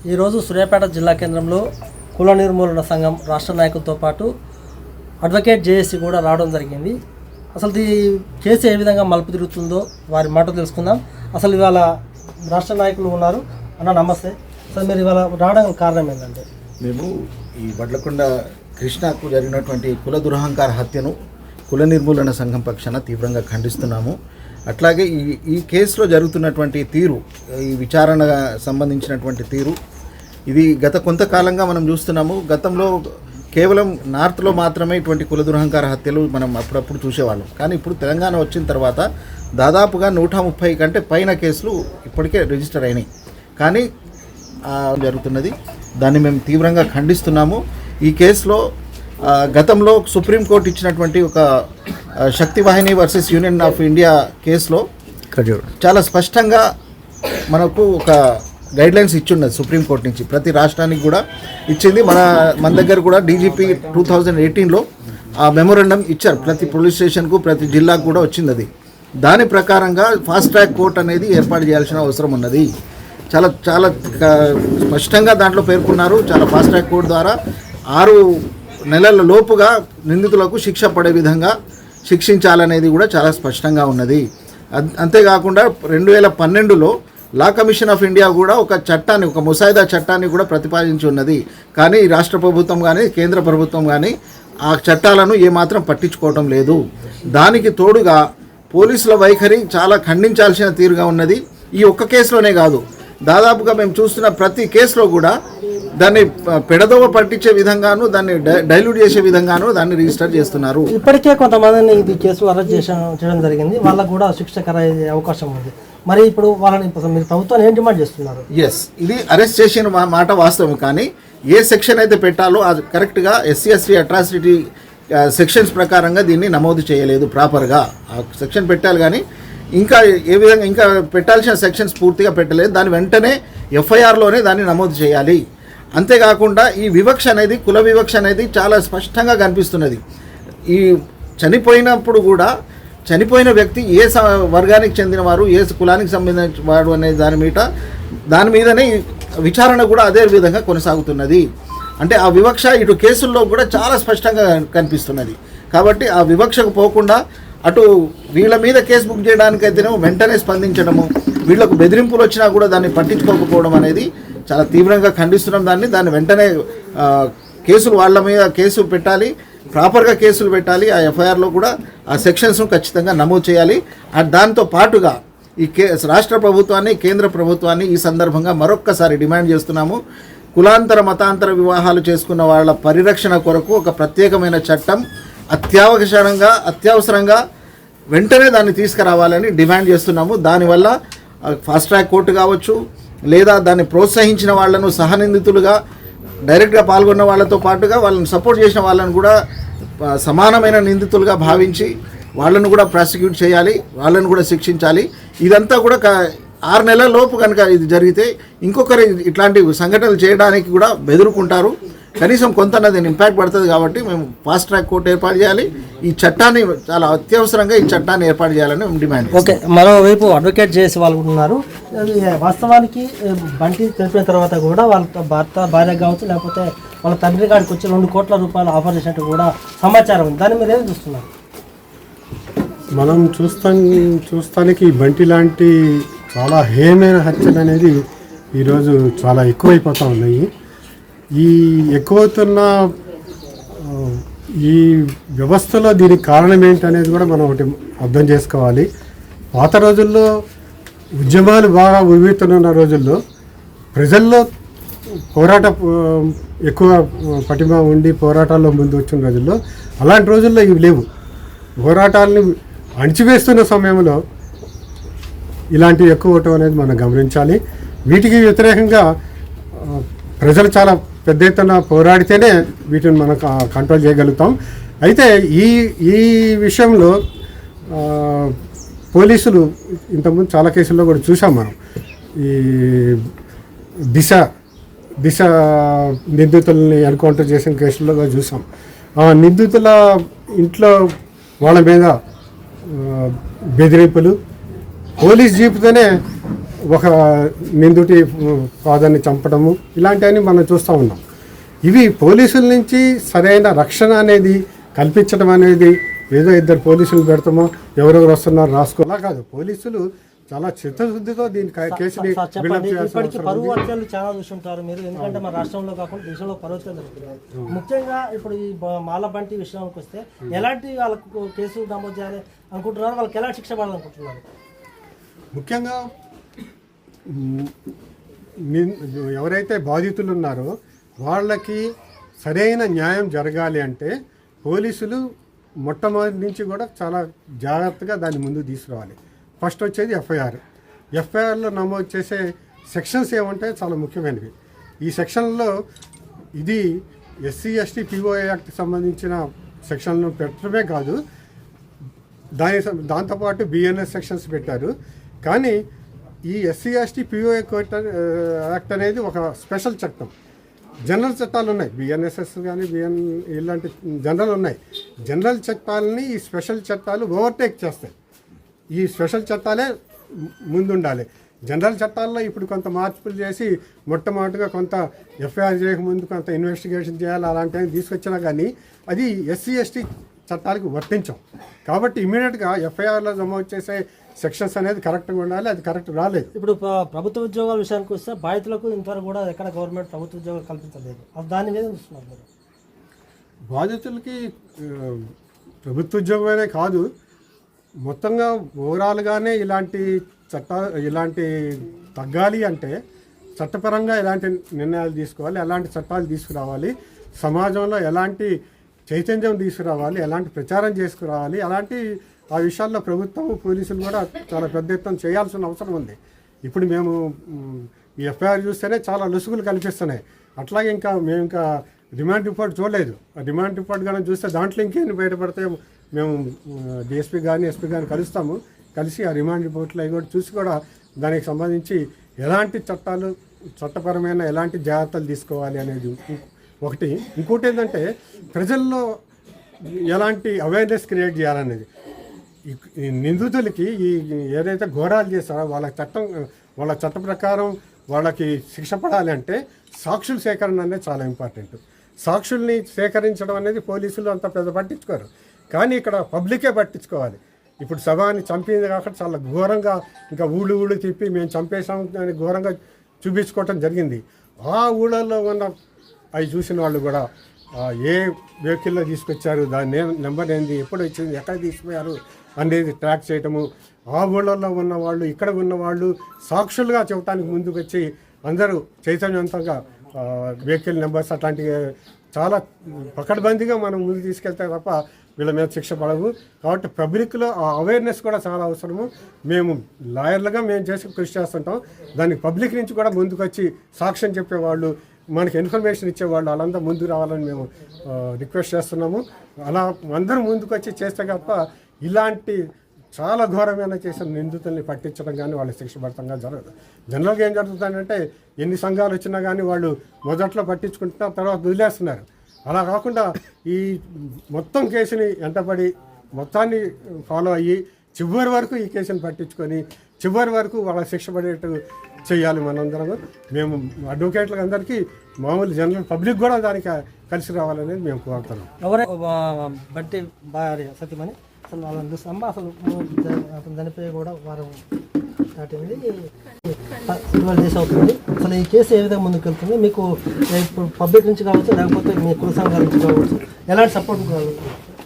ఈరోజు సూర్యాపేట జిల్లా కేంద్రంలో కుల నిర్మూలన సంఘం రాష్ట్ర నాయకులతో పాటు అడ్వకేట్ జేఏసీ కూడా రావడం జరిగింది. అసలు ఈ కేసు ఏ విధంగా మలుపు తిరుగుతుందో వారి మాట తెలుసుకుందాం. అసలు ఇవాళ రాష్ట్ర నాయకులు ఉన్నారు. అన్న నమస్తే. అసలు మీరు ఇవాళ రావడానికి కారణం ఏంటంటే, మేము ఈ వడ్లకొండ కృష్ణకు జరిగినటువంటి కుల దురహంకార హత్యను కుల నిర్మూలన సంఘం పక్షాన తీవ్రంగా ఖండిస్తున్నాము. అట్లాగే ఈ కేసులో జరుగుతున్నటువంటి తీరు, ఈ విచారణ సంబంధించినటువంటి తీరు, ఇది గత కొంతకాలంగా మనం చూస్తున్నాము. గతంలో కేవలం నార్త్లో మాత్రమే ఇటువంటి కుల దురహంకార హత్యలు మనం అప్పుడప్పుడు చూసేవాళ్ళం. కానీ ఇప్పుడు తెలంగాణ వచ్చిన తర్వాత దాదాపుగా 130 కంటే పైన కేసులు ఇప్పటికే రిజిస్టర్ అయినాయి. కానీ జరుగుతున్నది, దాన్ని మేము తీవ్రంగా ఖండిస్తున్నాము. ఈ కేసులో గతంలో సుప్రీంకోర్టు ఇచ్చినటువంటి ఒక శక్తి వాహిని వర్సెస్ యూనియన్ ఆఫ్ ఇండియా కేసులో చాలా స్పష్టంగా మనకు ఒక గైడ్లైన్స్ ఇచ్చున్నది సుప్రీంకోర్టు నుంచి. ప్రతి రాష్ట్రానికి కూడా ఇచ్చింది. మన దగ్గర కూడా డీజీపీ 2018లో ఆ మెమోరండం ఇచ్చారు. ప్రతి పోలీస్ స్టేషన్కు ప్రతి జిల్లాకు కూడా వచ్చింది. అది దాని ప్రకారంగా ఫాస్ట్ ట్రాక్ కోర్ట్ అనేది ఏర్పాటు చేయాల్సిన అవసరం ఉన్నది. చాలా చాలా స్పష్టంగా దాంట్లో పేర్కొన్నారు. చాలా ఫాస్ట్ ట్రాక్ కోర్ట్ ద్వారా 6 నెలల లోపుగా నిందితులకు శిక్ష పడే విధంగా శిక్షించాలనేది కూడా చాలా స్పష్టంగా ఉన్నది. అంతేకాకుండా 2012లో లా కమిషన్ ఆఫ్ ఇండియా కూడా ఒక చట్టాన్ని, ఒక ముసాయిదా చట్టాన్ని కూడా ప్రతిపాదించి ఉన్నది. కానీ రాష్ట్ర ప్రభుత్వం కానీ కేంద్ర ప్రభుత్వం కానీ ఆ చట్టాలను ఏమాత్రం పట్టించుకోవటం లేదు. దానికి తోడుగా పోలీసుల వైఖరి చాలా ఖండించాల్సిన తీరుగా ఉన్నది. ఈ ఒక్క కేసులోనే కాదు, దాదాపుగా మేము చూస్తున్న ప్రతి కేసులో కూడా దాన్ని పెడదోవ పట్టించే విధంగాను, దాన్ని డైల్యూట్ చేసే విధంగాను దాన్ని రిజిస్టర్ చేస్తున్నారు. ఇప్పటికే కొంతమందిని ఇది కేసు అరెస్ట్ చేయడం జరిగింది. వాళ్ళకు కూడా శిక్ష అయ్యే అవకాశం ఉంది. మరి ఇప్పుడు వాళ్ళని మీరు ప్రభుత్వాన్ని ఏం డిమాండ్ చేస్తున్నారు? ఇది అరెస్ట్ చేసిన మాట వాస్తవం. కానీ ఏ సెక్షన్ అయితే పెట్టాలో అది కరెక్ట్గా SC/ST అట్రాసిటీ సెక్షన్స్ ప్రకారంగా దీన్ని నమోదు చేయలేదు ప్రాపర్గా. ఆ సెక్షన్ పెట్టాలి కానీ ఇంకా ఏ విధంగా ఇంకా పెట్టాల్సిన సెక్షన్స్ పూర్తిగా పెట్టలేదు. దాని వెంటనే FIRలోనే దాన్ని నమోదు చేయాలి. అంతేకాకుండా ఈ వివక్ష అనేది, కుల వివక్ష అనేది చాలా స్పష్టంగా కనిపిస్తున్నది. ఈ చనిపోయినప్పుడు కూడా చనిపోయిన వ్యక్తి ఏ వర్గానికి చెందినవారు, ఏ కులానికి సంబంధించిన వాడు అనే దాని మీదనే విచారణ కూడా అదే విధంగా కొనసాగుతున్నది. అంటే ఆ వివక్ష ఇటు కేసుల్లో కూడా చాలా స్పష్టంగా కనిపిస్తున్నది. కాబట్టి ఆ వివక్షకు పోకుండా అటు వీళ్ళ మీద కేసు బుక్ చేయడానికైతేనేమో వెంటనే స్పందించడము, వీళ్లకు బెదిరింపులు వచ్చినా కూడా దాన్ని పట్టించుకోకపోవడం అనేది చాలా తీవ్రంగా ఖండిస్తున్నాం. దాన్ని వెంటనే కేసులు వాళ్ళ మీద కేసు పెట్టాలి, ప్రాపర్గా కేసులు పెట్టాలి. ఆ FIRలో కూడా ఆ సెక్షన్స్ను ఖచ్చితంగా నమోదు చేయాలి. దాంతో పాటుగా ఈ రాష్ట్ర ప్రభుత్వాన్ని, కేంద్ర ప్రభుత్వాన్ని ఈ సందర్భంగా మరొక్కసారి డిమాండ్ చేస్తున్నాము. కులాంతర మతాంతర వివాహాలు చేసుకున్న వాళ్ళ పరిరక్షణ కొరకు ఒక ప్రత్యేకమైన చట్టం అత్యవసరంగా వెంటనే దాన్ని తీసుకురావాలని డిమాండ్ చేస్తున్నాము. దానివల్ల ఫాస్ట్ ట్రాక్ కోర్టు కావచ్చు, లేదా దాన్ని ప్రోత్సహించిన వాళ్లను సహనిందితులుగా డైరెక్ట్గా పాల్గొన్న వాళ్ళతో పాటుగా వాళ్ళని సపోర్ట్ చేసిన వాళ్ళని కూడా సమానమైన నిందితులుగా భావించి వాళ్ళను కూడా ప్రాసిక్యూట్ చేయాలి, వాళ్ళను కూడా శిక్షించాలి. ఇదంతా కూడా 6 నెలల లోపు కనుక ఇది జరిగితే ఇంకొకరు ఇట్లాంటి సంఘటనలు చేయడానికి కూడా బెదురుకుంటారు. కనీసం కొంత దీని ఇంపాక్ట్ పడుతుంది. కాబట్టి మేము ఫాస్ట్ ట్రాక్ కోర్టు ఏర్పాటు చేయాలి. ఈ చట్టాన్ని చాలా అత్యవసరంగా ఈ చట్టాన్ని ఏర్పాటు చేయాలని మేము డిమాండ్. ఓకే, మరోవైపు అడ్వకేట్ చేసే వాళ్ళు ఉన్నారు. వాస్తవానికి బంటి తెలిపిన తర్వాత కూడా వాళ్ళ భార్య కావచ్చు, లేకపోతే వాళ్ళ తండ్రి గారికి వచ్చి 2 కోట్ల రూపాయలు ఆఫర్ చేసినట్టు కూడా సమాచారం ఉంది. దాన్ని మీరు ఏం చూస్తున్నారు? మనం చూస్తానికి బంటి లాంటి చాలా హేయమైన హత్యలు అనేది ఈరోజు చాలా ఎక్కువైపోతూ ఉన్నాయి. ఈ ఎక్కువవుతున్న ఈ వ్యవస్థలో దీనికి కారణం ఏంటనేది కూడా మనం ఒకటి అర్థం చేసుకోవాలి. పాత రోజుల్లో ఉద్యమాలు బాగా ఉవ్వెత్తునున్న రోజుల్లో ప్రజల్లో ఎక్కువ పటిమ ఉండి పోరాటాల్లో ముందు వచ్చిన రోజుల్లో, అలాంటి రోజుల్లో ఇవి లేవు. పోరాటాలని అణిచివేస్తున్న సమయంలో ఇలాంటివి ఎక్కువ అవటం అనేది మనం గమనించాలి. వీటికి వ్యతిరేకంగా ప్రజలు చాలా పెద్ద ఎత్తున పోరాడితేనే వీటిని మనం కంట్రోల్ చేయగలుగుతాం. అయితే ఈ విషయంలో పోలీసులు ఇంతకుముందు చాలా కేసుల్లో కూడా చూసాం మనం. ఈ దిశ నిందితుల్ని ఎన్కౌంటర్ చేసిన కేసుల్లో కూడా చూసాం. నిందితుల ఇంట్లో వాళ్ళ మీద బెదిరింపులు, పోలీస్ జీపుతోనే ఒక నిందితుడి ఫాదర్ని చంపడము ఇలాంటివన్నీ మనం చూస్తూ ఉన్నాం. ఇవి పోలీసుల నుంచి సరైన రక్షణ అనేది కల్పించడం అనేది ఏదో ఇద్దరు పోలీసులు పెడతామో ఎవరెవరు వస్తున్నారో రాసుకోవాలా కాదు. పోలీసులు చాలా చిత్తశుద్ధితో దీని కేసుని సార్ చెప్పండి, ఇప్పటికీ పరువు హత్యలు చాలా చూస్తుంటారు మీరు, ఎందుకంటే మన రాష్ట్రంలో కాకుండా దేశంలో పరువు హత్యలు జరుగుతున్నాయి. ముఖ్యంగా ఇప్పుడు ఈ మాలబంటి విషయానికి వస్తే ఎలాంటి వాళ్ళకు కేసు నమోదు చేయాలి అనుకుంటున్నారు, వాళ్ళకి ఎలాంటి శిక్ష పడాలనుకుంటున్నారు? ముఖ్యంగా ఎవరైతే బాధితులు ఉన్నారో వాళ్ళకి సరైన న్యాయం జరగాలి అంటే పోలీసులు మొట్టమొదటి నుంచి కూడా చాలా జాగ్రత్తగా దాన్ని ముందు తీసుకురావాలి. ఫస్ట్ వచ్చేది ఎఫ్ఐఆర్లో నమోదు చేసే సెక్షన్స్ ఏమంటే చాలా ముఖ్యమైనవి. ఈ సెక్షన్లో ఇది ఎస్సీ ఎస్టీ పిఓఏ యాక్ట్కి సంబంధించిన సెక్షన్లను పెట్టడమే కాదు, దాంతోపాటు బిఎన్ఎస్ సెక్షన్స్ పెట్టారు. కానీ ఈ ఎస్సీ ఎస్టీ పిఓఏ యాక్ట్ అనేది ఒక స్పెషల్ చట్టం. జనరల్ చట్టాలు ఉన్నాయి, బిఎన్ఎస్ఎస్ కానీ ఇలాంటి జనరల్ ఉన్నాయి. జనరల్ చట్టాలని ఈ స్పెషల్ చట్టాలు ఓవర్టేక్ చేస్తాయి. ఈ స్పెషల్ చట్టాలే ముందుండాలి. జనరల్ చట్టాల్లో ఇప్పుడు కొంత మార్పులు చేసి మొట్టమొదటిగా కొంత ఎఫ్ఐఆర్ చేయకముందు కొంత ఇన్వెస్టిగేషన్ చేయాలి అలాంటివి తీసుకొచ్చినా కానీ అది ఎస్సీ ఎస్టీ చట్టాలకు వర్తించం. కాబట్టి ఇమీడియట్గా ఎఫ్ఐఆర్లో నమోదు చేసే సెక్షన్స్ అనేది కరెక్ట్గా ఉండాలి. అది కరెక్ట్ రాలేదు. ఇప్పుడు ప్రభుత్వ ఉద్యోగాల విషయానికి వస్తే బాధితులకు ఇంతవరకు కూడా ఎక్కడ గవర్నమెంట్ ప్రభుత్వ ఉద్యోగాలు కల్పించలేదు. దాని మీద చూస్తున్నారు మీరు? బాధితులకి ప్రభుత్వ ఉద్యోగమే కాదు, మొత్తంగా ఓవరాల్గానే ఇలాంటి తగ్గాలి అంటే చట్టపరంగా ఎలాంటి నిర్ణయాలు తీసుకోవాలి, ఎలాంటి చట్టాలు తీసుకురావాలి, సమాజంలో ఎలాంటి చైతన్యం తీసుకురావాలి, ఎలాంటి ప్రచారం చేసుకురావాలి, ఆ విషయాల్లో ప్రభుత్వం పోలీసులు కూడా చాలా పెద్ద ఎత్తున చేయాల్సిన అవసరం ఉంది. ఇప్పుడు మేము ఈ ఎఫ్ఐఆర్ చూస్తేనే చాలా లొసుగులు కనిపిస్తున్నాయి. అట్లాగే మేము ఇంకా రిమాండ్ రిపోర్ట్ చూడలేదు. ఆ రిమాండ్ రిపోర్ట్ కానీ చూస్తే దాంట్లో ఇంకేం బయటపడితే మేము డిఎస్పీ కానీ ఎస్పీ కానీ కలిసి ఆ రిమాండ్ రిపోర్ట్లు అవి కూడా చూసి కూడా దానికి సంబంధించి ఎలాంటి చట్టపరమైన ఎలాంటి జాగ్రత్తలు తీసుకోవాలి అనేది ఒకటి. ఇంకోటి ఏంటంటే ప్రజల్లో ఎలాంటి అవేర్నెస్ క్రియేట్ చేయాలనేది. ఈ నిందితులకి ఏదైతే ఘోరాలు చేస్తారో వాళ్ళ చట్ట ప్రకారం వాళ్ళకి శిక్ష పడాలి అంటే సాక్షుల సేకరణ అనేది చాలా ఇంపార్టెంట్. సాక్షుల్ని సేకరించడం అనేది పోలీసులు అంత పెద్ద పట్టించుకోరు, కానీ ఇక్కడ పబ్లికే పట్టించుకోవాలి. ఇప్పుడు శవాన్ని చంపింది కాకుండా చాలా ఘోరంగా ఇంకా ఊళ్ళు తిప్పి మేము చంపేసాం అని ఘోరంగా చూపించుకోవటం జరిగింది. ఆ ఊళ్ళల్లో ఉన్న అవి చూసిన వాళ్ళు కూడా ఏ వెహికల్లో తీసుకొచ్చారు, దాని నెంబర్ ఏంది, ఎప్పుడు వచ్చింది, ఎక్కడ తీసుకుపోయారు అనేది ట్రాక్ చేయటము, ఆ ఊళ్ళల్లో ఉన్న వాళ్ళు ఇక్కడ ఉన్న వాళ్ళు సాక్షులుగా చెప్పడానికి ముందుకు వచ్చి అందరూ చైతన్యవంతంగా వెహికల్ నెంబర్స్ అట్లాంటివి చాలా పకడ్బందీగా మనం ముందుకు తీసుకెళ్తే తప్ప వీళ్ళ మీద శిక్ష పడవు. కాబట్టి పబ్లిక్లో ఆ అవేర్నెస్ కూడా చాలా అవసరము. మేము లాయర్లుగా మేము చేసి కృషి చేస్తుంటాం. దానికి పబ్లిక్ నుంచి కూడా ముందుకు వచ్చి సాక్ష్యం చెప్పేవాళ్ళు, మనకి ఇన్ఫర్మేషన్ ఇచ్చేవాళ్ళు వాళ్ళందరూ ముందుకు రావాలని మేము రిక్వెస్ట్ చేస్తున్నాము. అలా అందరూ ముందుకు వచ్చి చేస్తే తప్ప ఇలాంటి చాలా ఘోరమైన చేసిన నిందితుల్ని పట్టించడం కానీ వాళ్ళ శిక్ష పడటం కానీ జరగదు. జనరల్గా ఏం జరుగుతుందంటే ఎన్ని సంఘాలు వచ్చినా కానీ వాళ్ళు మొదట్లో పట్టించుకుంటున్నారు, తర్వాత వదిలేస్తున్నారు. అలా కాకుండా ఈ మొత్తం కేసుని వెంటబడి మొత్తాన్ని ఫాలో అయ్యి చివరి వరకు ఈ కేసుని పట్టించుకొని చివరి వరకు వాళ్ళ శిక్ష పడేట్టు చేయాలి. మనందరం మేము అడ్వకేట్లకు అందరికీ మామూలు జనరల్ పబ్లిక్ కూడా దానికి కలిసి రావాలనేది మేము కోరుతున్నాం. ఎవరే బట్టి భార్య సతీమణి అసలు వాళ్ళని చూస్తాం. అసలు అతను చనిపోయి కూడా వారం దాటింది, 12 days అవుతుంది. అసలు ఈ కేసు ఏ విధంగా ముందుకు వెళ్తుంది? మీకు ఇప్పుడు పబ్లిక్ నుంచి కావచ్చు, లేకపోతే మీ కుల సంఘాల నుంచి కావచ్చు, ఎలాంటి సపోర్ట్ కావాలి?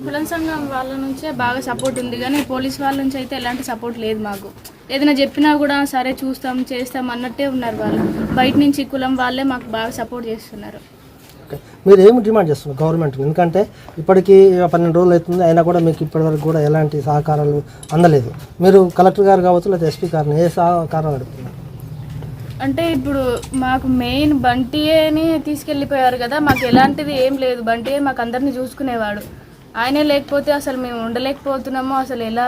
కులం సంఘం వాళ్ళ నుంచే బాగా సపోర్ట్ ఉంది, కానీ పోలీస్ వాళ్ళ నుంచి అయితే ఎలాంటి సపోర్ట్ లేదు. మాకు ఏదైనా చెప్పినా కూడా సరే చూస్తాం చేస్తాం అన్నట్టే ఉన్నారు వాళ్ళు. బయట నుంచి కులం వాళ్ళే మాకు బాగా సపోర్ట్ చేస్తున్నారు. మీరు ఏమి డిమాండ్ చేస్తున్నారు గవర్నమెంట్? ఎందుకంటే ఇప్పటికీ 12 రోజులు అవుతుంది, అయినా కూడా మీకు ఇప్పటివరకు కూడా ఎలాంటి సహకారాలు అందలేదు. మీరు కలెక్టర్ గారు కావచ్చు లేదా ఎస్పీ గారిని ఏ సహకారాలు అడుగుతున్నారు? అంటే ఇప్పుడు మాకు మెయిన్ బంటిని తీసుకెళ్ళిపోయారు కదా, మాకు ఎలాంటిది ఏం లేదు. బంటియే మాకు అందరినీ చూసుకునేవాడు. ఆయనే లేకపోతే అసలు మేము ఉండలేకపోతున్నాము. అసలు ఎలా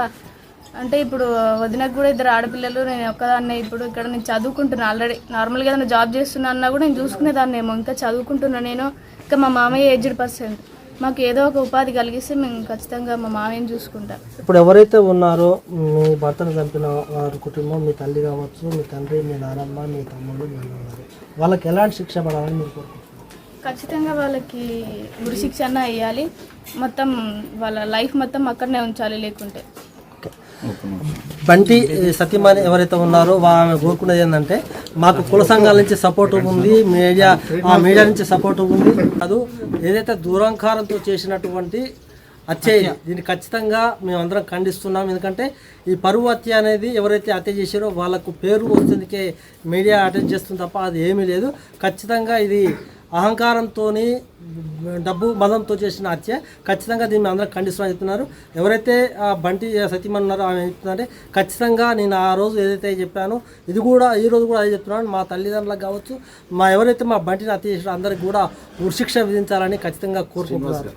అంటే ఇప్పుడు వదినకు కూడా 2 ఆడపిల్లలు, నేను ఒక్కదాన్నే. ఇప్పుడు ఇక్కడ నేను చదువుకుంటున్నాను ఆల్రెడీ. నార్మల్గా ఏదైనా జాబ్ చేస్తున్నా అన్నా కూడా నేను చూసుకునేదాన్నేమో. ఇంకా చదువుకుంటున్నా నేను. ఇంకా మా మామయ్య ఏజ్డ్ పర్సన్. మాకు ఏదో ఒక ఉపాధి కలిగిస్తే మేము ఖచ్చితంగా మా మామయ్యని చూసుకుంటాం. ఇప్పుడు ఎవరైతే ఉన్నారో మీ భర్తను చంపిన వారి కుటుంబం, మీ తల్లి కావచ్చు, మీ తండ్రి, మీ నానమ్మ, మీ తమ్ముడు, మీ అన్నగారు, వాళ్ళకి ఎలాంటి శిక్ష పడాలని మీరు కోరుకుంటున్నారు? ఖచ్చితంగా వాళ్ళకి ఉరి శిక్ష అన్న వేయాలి. మొత్తం వాళ్ళ లైఫ్ మొత్తం అక్కడనే ఉంచాలి. లేకుంటే బంటి సతీమణి ఎవరైతే ఉన్నారో ఆమె కోరుకునేది ఏంటంటే మాకు కుల సంఘాల నుంచి సపోర్ట్ ఉంది, మీడియా నుంచి సపోర్ట్ ఉంది. అది ఏదైతే దురహంకారంతో చేసినటువంటి హత్య దీన్ని ఖచ్చితంగా మేమందరం ఖండిస్తున్నాం. ఎందుకంటే ఈ పరువు హత్య అనేది ఎవరైతే హత్య చేశారో వాళ్ళకు పేరు వస్తుందికే మీడియా అటెండ్ చేస్తుంది తప్ప అది ఏమీ లేదు. ఖచ్చితంగా ఇది అహంకారంతో డబ్బు మదంతో చేసిన హత్య. ఖచ్చితంగా దీన్ని అందరం ఖండిస్తున్నామని చెప్తున్నారు. ఎవరైతే ఆ బంటి సతీమణి ఉన్నారో ఆమె చెప్తుందంటే ఖచ్చితంగా నేను ఆ రోజు ఏదైతే చెప్పానో ఇది కూడా ఈ రోజు కూడా అదే చెప్తున్నాను. మా తల్లిదండ్రులకు కావచ్చు, ఎవరైతే మా బంటిని హత్య చేసారో అందరికి కూడా ఉరిశిక్ష విధించాలని ఖచ్చితంగా కోరుకుంటున్నారు.